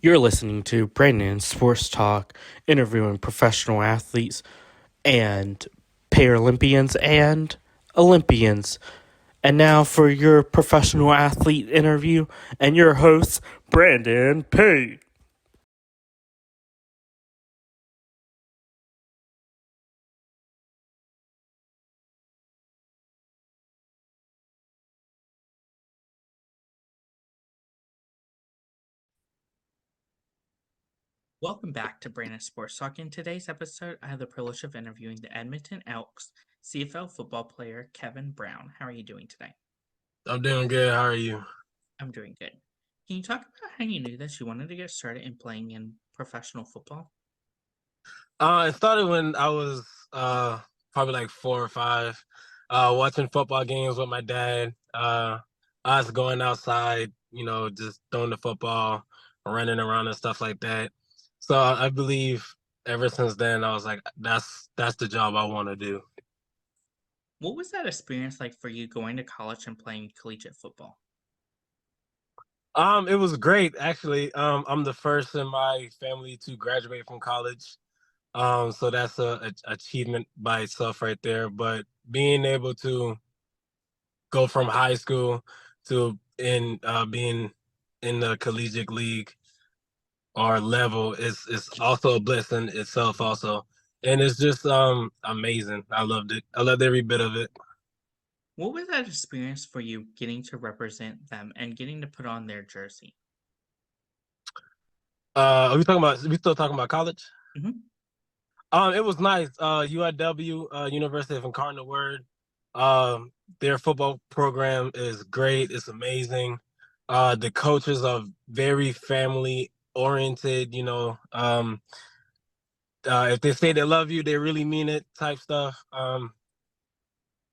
You're listening to Brandon Sports Talk, interviewing professional athletes and Paralympians and Olympians. And now for your professional athlete interview and your host, Brandon P. Welcome back to Brandon Sports Talk. In today's episode, I have the privilege of interviewing the Edmonton Elks CFL football player Kevin Brown. How are you doing today? I'm doing good. How are you? I'm doing good. Can you talk about how you knew that you wanted to get started in playing in professional football? It started when I was probably like 4 or 5, watching football games with my dad. Us going outside, just throwing the football, running around and stuff like that. So I believe ever since then I was like, that's the job I want to do. What was that experience like for you going to college and playing collegiate football? It was great actually. I'm the first in my family to graduate from college. So that's a achievement by itself right there. But being able to go from high school to in being in the collegiate league or level is also a blessing itself also. And it's just amazing. I loved it. I loved every bit of it. What was that experience for you getting to represent them and getting to put on their jersey? We still talking about college? Mhm. It was nice. UIW, University of Incarnate Word. Their football program is great. It's amazing. The coaches are very family oriented. If they say they love you, they really mean it. Type stuff.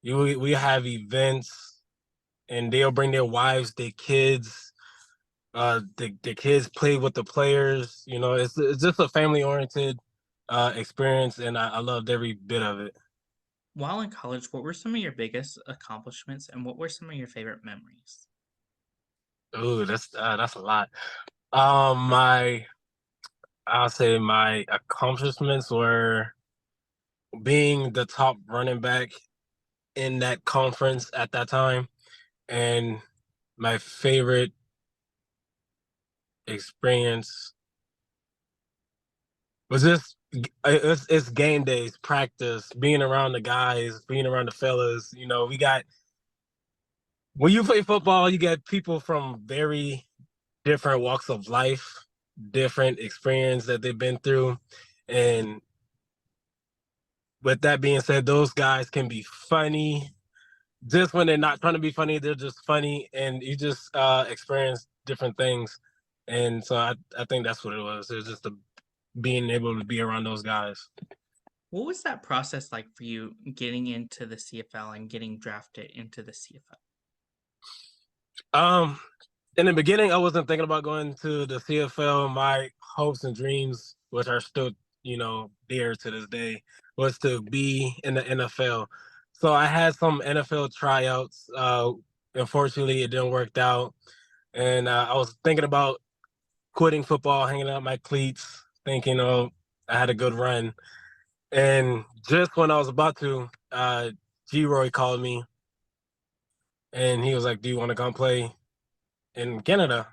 We have events, and they'll bring their wives, their kids. The kids play with the players. It's just a family oriented experience, and I loved every bit of it. While in college, what were some of your biggest accomplishments and what were some of your favorite memories? Ooh, that's a lot. My I'll say my accomplishments were being the top running back in that conference at that time, and my favorite experience was just it's game days, practice, being around the guys, being around the fellas. We got when you play football, you get people from very different walks of life, different experience that they've been through. And with that being said, those guys can be funny. Just when they're not trying to be funny, they're just funny, and you just experience different things. And so I think that's what it was. It was just being able to be around those guys. What was that process like for you getting into the CFL and getting drafted into the CFL? Um, in the beginning, I wasn't thinking about going to the CFL. My hopes and dreams, which are still, dear to this day, was to be in the NFL. So I had some NFL tryouts. Unfortunately, it didn't work out, and I was thinking about quitting football, hanging out my cleats, thinking, oh, I had a good run. And just when I was about to, G. Roy called me, and he was like, "Do you want to come play in Canada?"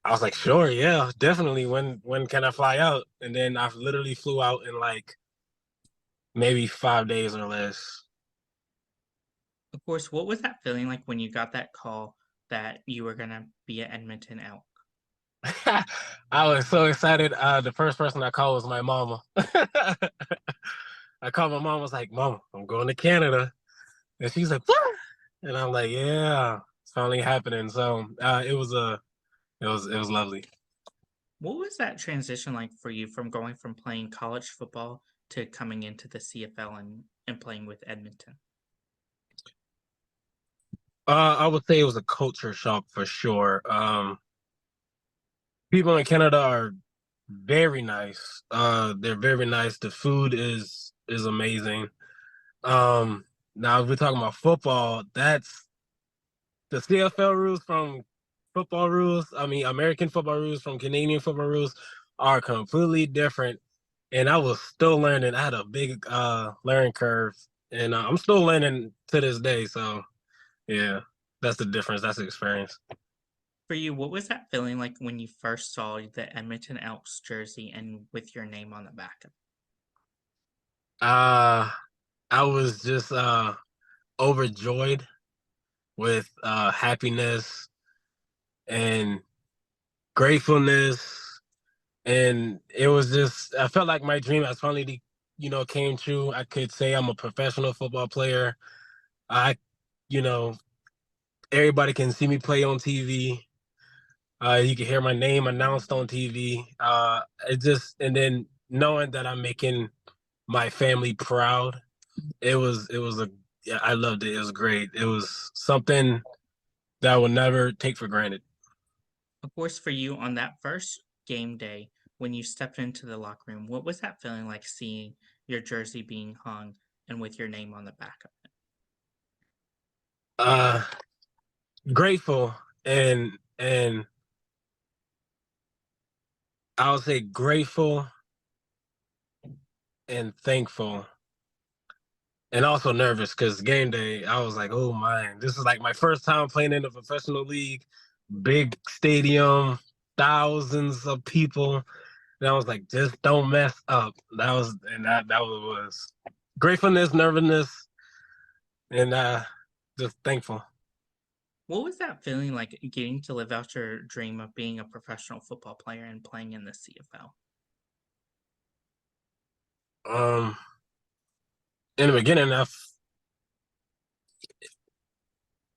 I was like, sure, yeah, definitely. When can I fly out? And then I literally flew out in like maybe 5 days or less. Of course, what was that feeling like when you got that call that you were gonna be at Edmonton Elk? I was so excited. The first person I called was my mama. I called my mom. Was like, "Mama, I'm going to Canada," and she's like, "What?" And I'm like, "Yeah, it's finally happening." So it was lovely. What was that transition like for you from going from playing college football to coming into the CFL and playing with Edmonton? I would say it was a culture shock for sure. People in Canada are very nice. They're very nice. The food is amazing. Now if we're talking about football, that's the CFL rules from football rules, I mean, American football rules from Canadian football rules are completely different. And I was still learning. I had a big learning curve, and I'm still learning to this day. So, yeah, that's the difference. That's the experience. For you, what was that feeling like when you first saw the Edmonton Elks jersey and with your name on the back of it? Uh, I was just overjoyed with happiness and gratefulness, and it was just I felt like my dream has finally, came true. I could say I'm a professional football player. I, you know, everybody can see me play on TV. You can hear my name announced on TV. And then knowing that I'm making my family proud, yeah, I loved it. It was great. It was something that I will never take for granted. Of course, for you on that first game day, when you stepped into the locker room, what was that feeling like seeing your jersey being hung and with your name on the back of it? Uh, Grateful and I'll say grateful and thankful and also nervous because game day, I was like, oh man, this is like my first time playing in a professional league, big stadium, thousands of people. And I was like, just don't mess up. That was gratefulness, nervousness, and just thankful. What was that feeling like getting to live out your dream of being a professional football player and playing in the CFL? Um, in the beginning,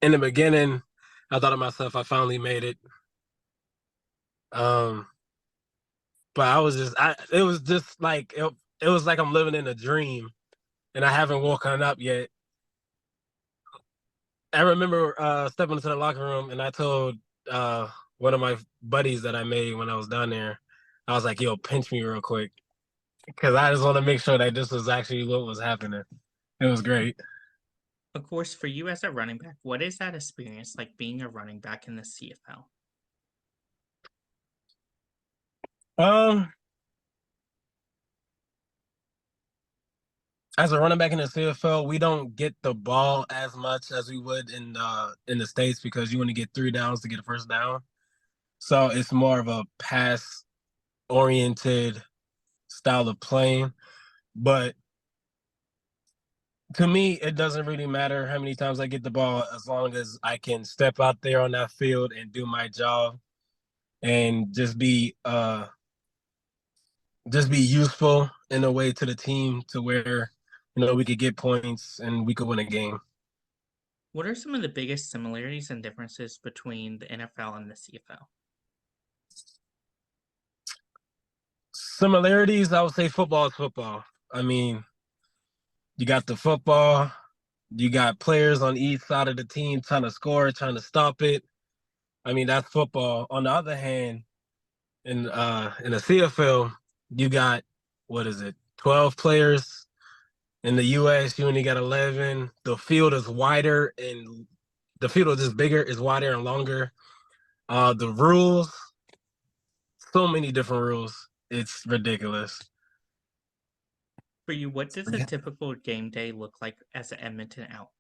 in the beginning, I thought to myself, I finally made it. Um, but it was just like it was like I'm living in a dream, and I haven't woken up yet. I remember stepping into the locker room, and I told one of my buddies that I made when I was down there, I was like, "Yo, pinch me real quick," because I just want to make sure that this was actually what was happening. It was great. Of course, for you as a running back, what is that experience like being a running back in the CFL? Um, as a running back in the CFL, we don't get the ball as much as we would in the States because you want to get 3 downs to get a first down. So it's more of a pass oriented style of playing. But to me, it doesn't really matter how many times I get the ball as long as I can step out there on that field and do my job and just be useful in a way to the team to where we could get points and we could win a game. What are some of the biggest similarities and differences between the NFL and the CFL? Similarities, I would say football is football. I mean, you got the football, you got players on each side of the team trying to score, trying to stop it. I mean, that's football. On the other hand, in the CFL, you got what is it, 12 players. In the US, you only got 11. The field is wider and the field is just bigger, is wider and longer. The rules, so many different rules. It's ridiculous. For you, what does a typical game day look like as an Edmonton Elk?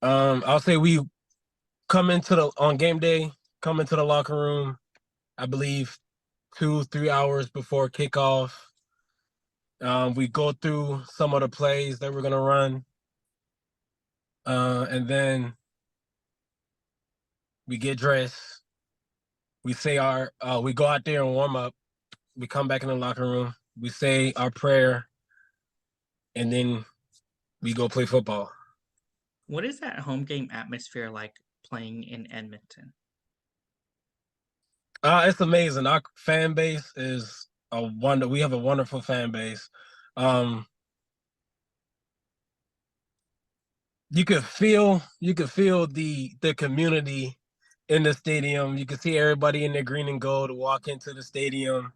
I'll say we come into the on game day, come into the locker room, I believe 2, 3 hours before kickoff. We go through some of the plays that we're gonna run, and then we get dressed. We go out there and warm up. We come back in the locker room. We say our prayer, and then we go play football. What is that home game atmosphere like playing in Edmonton? It's amazing. Our fan base is a wonder. We have a wonderful fan base. Um, you could feel the community in the stadium. You can see everybody in their green and gold walk into the stadium.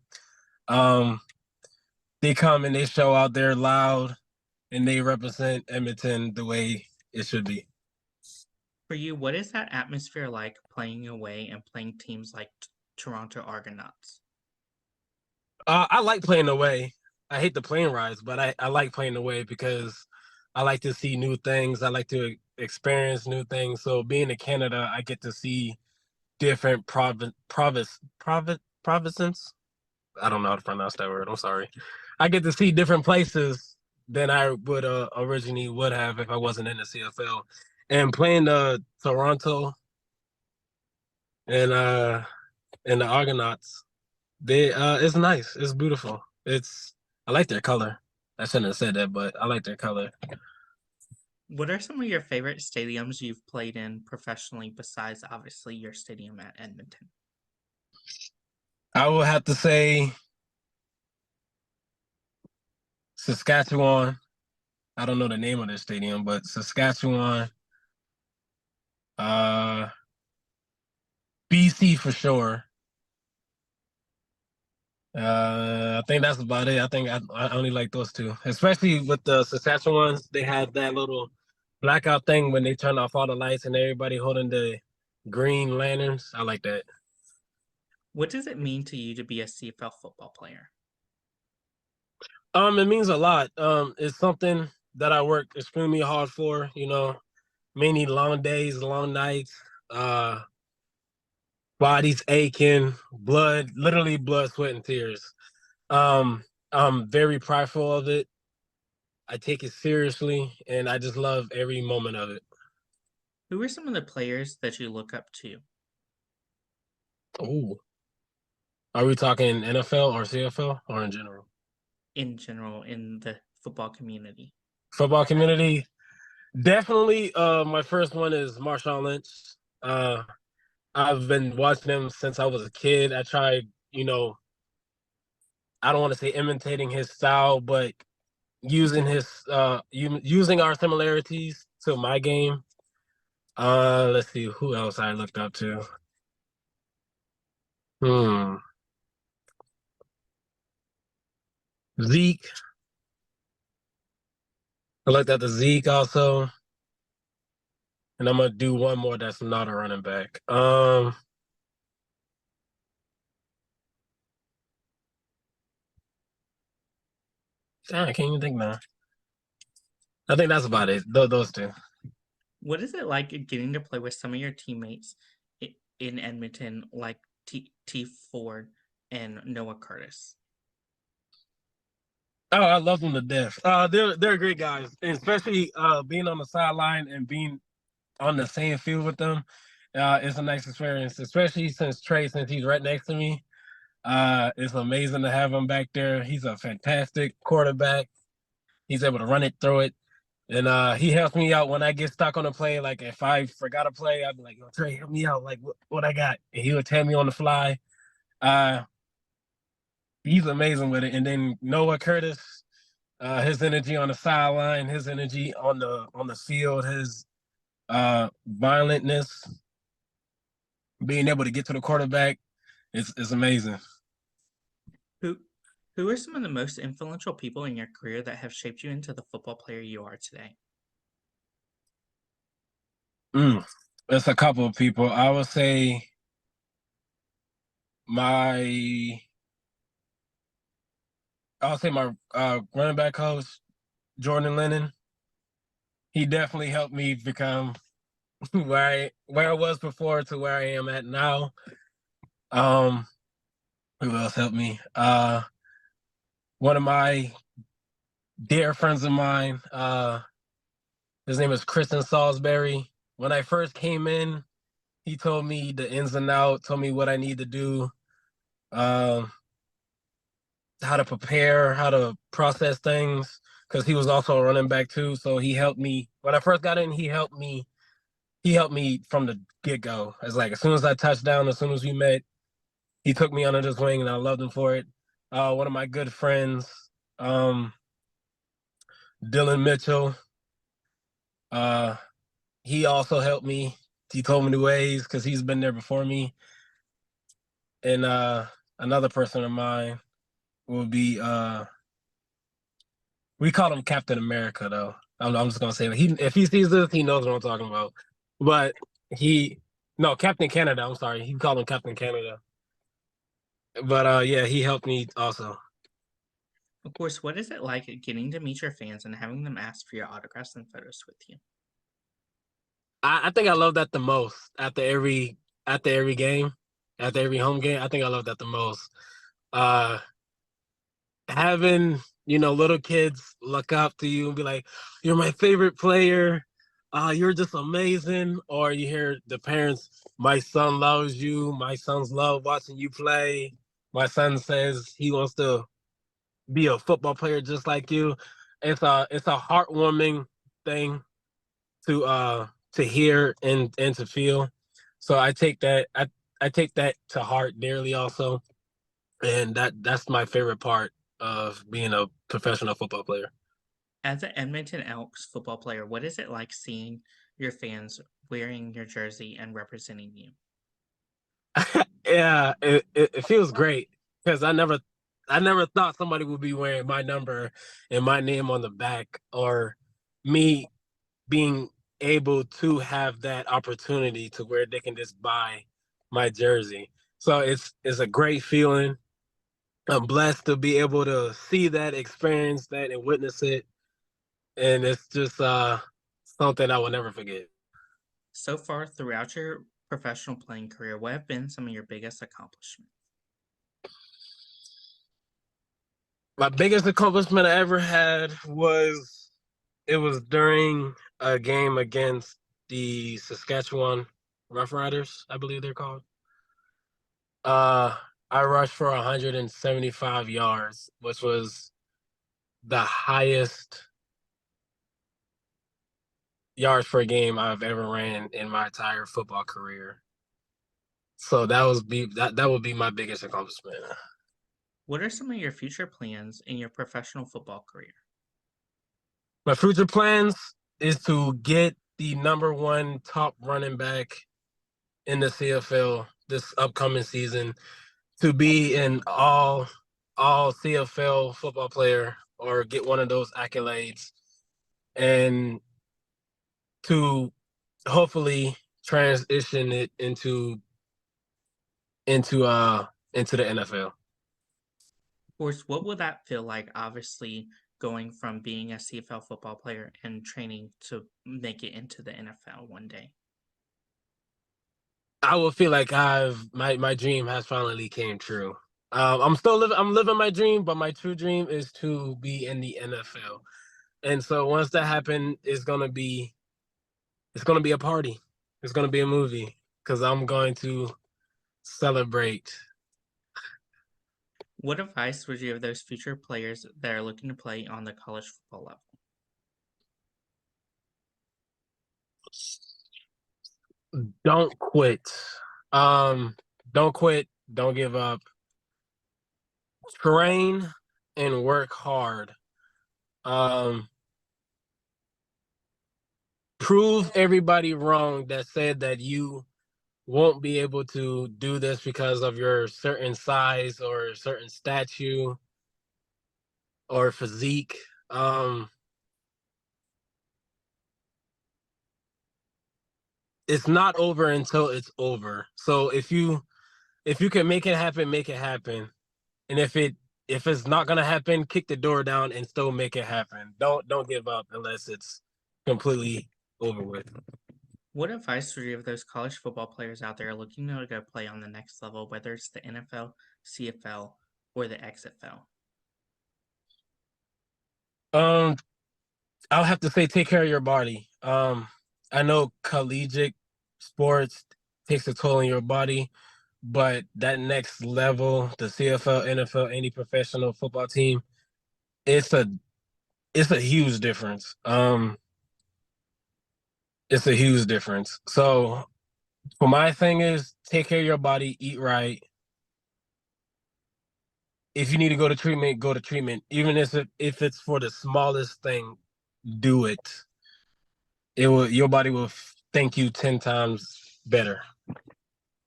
Um, they come and they show out there loud and they represent Edmonton the way it should be. For you, what is that atmosphere like playing away and playing teams like Toronto Argonauts? I like playing away. I hate the plane rides, but I like playing away because I like to see new things. I like to experience new things. So being in Canada, I get to see different provinces. I don't know how to pronounce that word. I'm sorry. I get to see different places than I would originally would have if I wasn't in the CFL. And playing Toronto and the Argonauts, they it's nice. It's beautiful. I like their color. I shouldn't have said that, but I like their color. What are some of your favorite stadiums you've played in professionally besides obviously your stadium at Edmonton? I would have to say Saskatchewan. I don't know the name of their stadium, but Saskatchewan, uh, BC for sure. I think that's about it. I think I only like those two, especially with the Saskatchewans. They had that little blackout thing when they turn off all the lights and everybody holding the green lanterns. I like that. What does it mean to you to be a CFL football player? It means a lot. It's something that I work extremely hard for. You know, many long days, long nights, uh, bodies aching, blood, literally blood, sweat, and tears. I'm very prideful of it. I take it seriously, and I just love every moment of it. Who are some of the players that you look up to Ooh, are we talking NFL or CFL or in general? in general in the football community? Football community, definitely. My first one is Marshawn Lynch. Uh, I've been watching him since I was a kid. I tried, I don't want to say imitating his style, but using using our similarities to my game. Let's see who else I looked up to. Hmm. Zeke. I looked at the Zeke also, and I'm gonna do one more that's not a running back. I can't even think now. I think that's about it. Those two. What is it like getting to play with some of your teammates in Edmonton, like T Ford and Noah Curtis? Oh, I love them to death. They're great guys, and especially being on the sideline and being on the same field with them. It's a nice experience, especially since he's right next to me. It's amazing to have him back there. He's a fantastic quarterback. He's able to run it, throw it, and he helps me out when I get stuck on a play. Like if I forgot a play, I'd be like, "Yo, Trey, help me out. Like what I got?" And he would tell me on the fly. Uh, he's amazing with it. And then Noah Curtis, his energy on the sideline, his energy on the field, his violentness, being able to get to the quarterback, is amazing. Who who are some of the most influential people in your career that have shaped you into the football player you are today? Mm. It's a couple of people. I would say my my running back coach, Jordan Lennon. He definitely helped me become where I was before to where I am at now. Um, who else helped me? One of my dear friends of mine, his name is Kristen Salisbury. When I first came in, he told me the ins and outs, told me what I need to do, um, how to prepare, how to process things, because he was also a running back too. So he helped me when I first got in. He helped me. He helped me from the get go. It's like as soon as I touched down, as soon as we met, he took me under his wing, and I loved him for it. One of my good friends, um, Dylan Mitchell. Uh, he also helped me. He told me the ways because he's been there before me. And another person of mine will be we call him Captain America though. I'm just gonna say he if he sees this, he knows what I'm talking about. but no, Captain Canada. I'm sorry, he called him Captain Canada. But yeah, he helped me also. Of course, what is it like getting to meet your fans and having them ask for your autographs and photos with you? I think I love that the most after every game, after every home game. I think I love that the most. Uh, Having little kids look up to you and be like, "You're my favorite player. You're just amazing." Or you hear the parents, "My son loves you. My sons love watching you play. My son says he wants to be a football player just like you." It's a heartwarming thing to hear and to feel. So I take that to heart dearly also, and that's my favorite part of being a professional football player. As an Edmonton Elks football player, what is it like seeing your fans wearing your jersey and representing you? Yeah, it feels great because I never thought somebody would be wearing my number and my name on the back, or me being able to have that opportunity to where they can just buy my jersey. So it's a great feeling. I'm blessed to be able to see that, experience that, and witness it, and it's just something I will never forget. So far throughout your professional playing career, what have been some of your biggest accomplishments? My biggest accomplishment I ever had was during a game against the Saskatchewan Roughriders, I believe they're called. Uh, I rushed for 175 yards, which was the highest yards per game I've ever ran in my entire football career. So that would be my biggest accomplishment. What are some of your future plans in your professional football career? My future plans is to get the number one top running back in the CFL this upcoming season, to be an all CFL football player or get one of those accolades, and to hopefully transition it into the NFL. Of course, what will that feel like, obviously, going from being a CFL football player and training to make it into the NFL one day? I will feel like my dream has finally came true. I'm living my dream, but my true dream is to be in the NFL. And so once that happens, it's gonna be a party. It's gonna be a movie because I'm going to celebrate. What advice would you give those future players that are looking to play on the college football level? Don't quit. Um, don't quit. Don't give up. Train and work hard. Um, Prove everybody wrong that said that you won't be able to do this because of your certain size or certain statue or physique. Um, it's not over until it's over. So if you can make it happen, make it happen. And if it's not gonna happen, kick the door down and still make it happen. Don't give up unless it's completely over with. What advice would you give those college football players out there looking to go play on the next level, whether it's the NFL, CFL, or the XFL? Um, I'll have to say take care of your body. I know collegiate sports takes a toll on your body, but that next level, the CFL, NFL, any professional football team, it's a it's a huge difference. It's a huge difference. So for my thing is take care of your body, eat right. If you need to go to treatment, go to treatment. Even if it's for the smallest thing, do it. Your body will thank you 10 times better.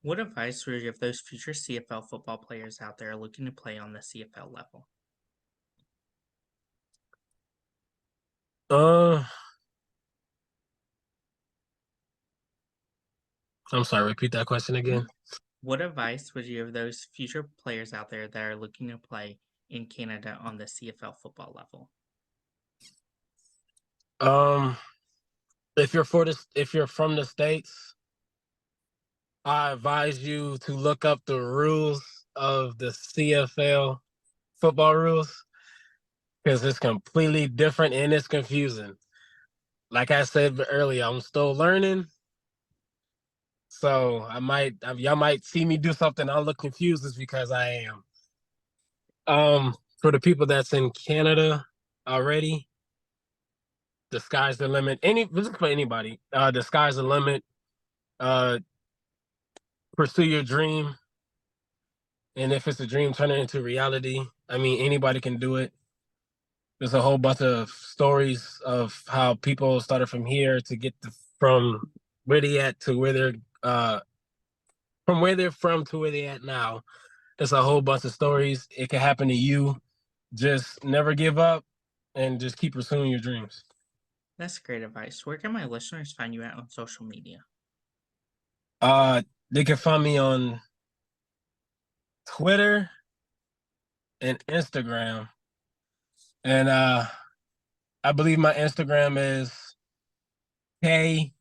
What advice would you give those future CFL football players out there looking to play on the CFL level? Uh I'm sorry, repeat that question again. What advice would you give those future players out there that are looking to play in Canada on the CFL football level? If you're from the States, I advise you to look up the rules of the CFL football rules because it's completely different and it's confusing. Like I said earlier, I'm still learning. So y'all might see me do something. I'll look confused is because I am. For the people that's in Canada already, the sky's the limit. This is for anybody. The sky's the limit. Uh, pursue your dream, and if it's a dream, turn it into reality. I mean, anybody can do it. There's a whole bunch of stories of how people started from here to get from where they at to where they're from where they're from to where they at now. There's a whole bunch of stories. It can happen to you. Just never give up and just keep pursuing your dreams. That's great advice. Where can my listeners find you at on social media? They can find me on Twitter and Instagram. And I believe my Instagram is KEVVY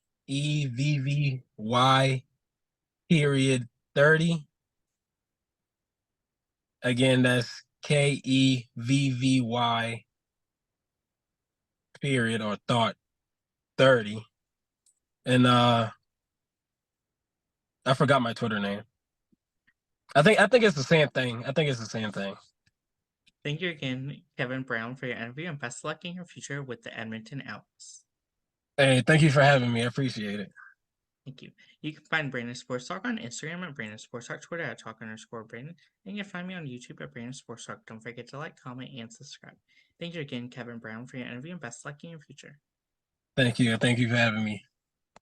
_30. Again, that's KEVVY or thought 30. And I forgot my Twitter name. I think it's the same thing. Thank you again, Kevin Brown, for your interview, and best of luck in your future with the Edmonton Elks. Hey, thank you for having me. I appreciate it. Thank you. You can find Brandon Sports Talk on Instagram at Brandon Sports Talk, Twitter at Talk_Brandon, and you can find me on YouTube at Brandon Sports Talk. Don't forget to like, comment, and subscribe. Thank you again, Kevin Brown, for your interview, and best of luck in your future. Thank you. Thank you for having me.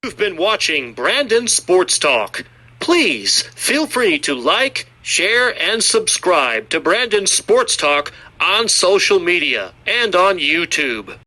You've been watching Brandon Sports Talk. Please feel free to like, share, and subscribe to Brandon Sports Talk on social media and on YouTube.